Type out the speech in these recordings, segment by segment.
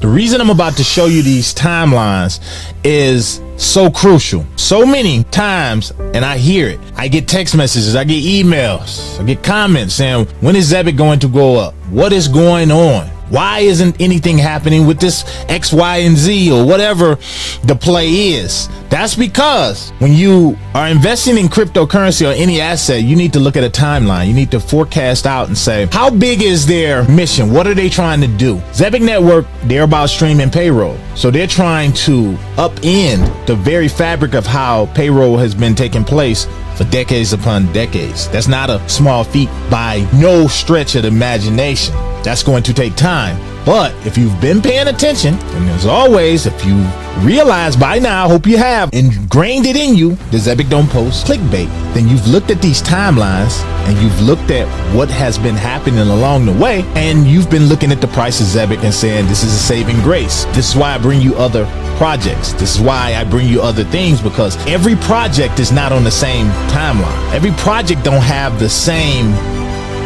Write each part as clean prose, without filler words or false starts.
The reason I'm about to show you these timelines is so crucial. So many times, and I hear it. I get text messages, I get emails, I get comments saying, when is Zebec going to go up? What is going on? Why isn't anything happening with this X, Y, and Z or whatever the play is? That's because when you are investing in cryptocurrency or any asset, you need to look at a timeline. You need to forecast out and say, how big is their mission? What are they trying to do? Zebec Network, they're about streaming payroll. So they're trying to upend the very fabric of how payroll has been taking place for decades upon decades. That's not a small feat by no stretch of the imagination. That's going to take time. But if you've been paying attention, and as always, if you realize by now, hope you have ingrained it in you, the Zebec don't post clickbait, then you've looked at these timelines and you've looked at what has been happening along the way, and you've been looking at the price of Zebec and saying, this is a saving grace. This is why I bring you other projects. This is why I bring you other things, because every project is not on the same timeline. Every project don't have the same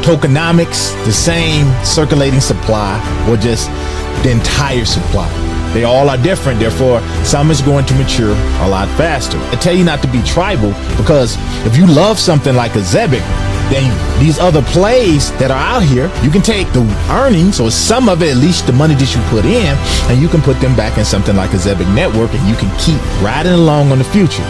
tokenomics, the same circulating supply, or just the entire supply. They all are different, therefore some is going to mature a lot faster. I tell you not to be tribal, because if you love something like a Zebec, then these other plays that are out here, you can take the earnings, or some of it, at least the money that you put in, and you can put them back in something like a Zebec Network, and you can keep riding along on the future.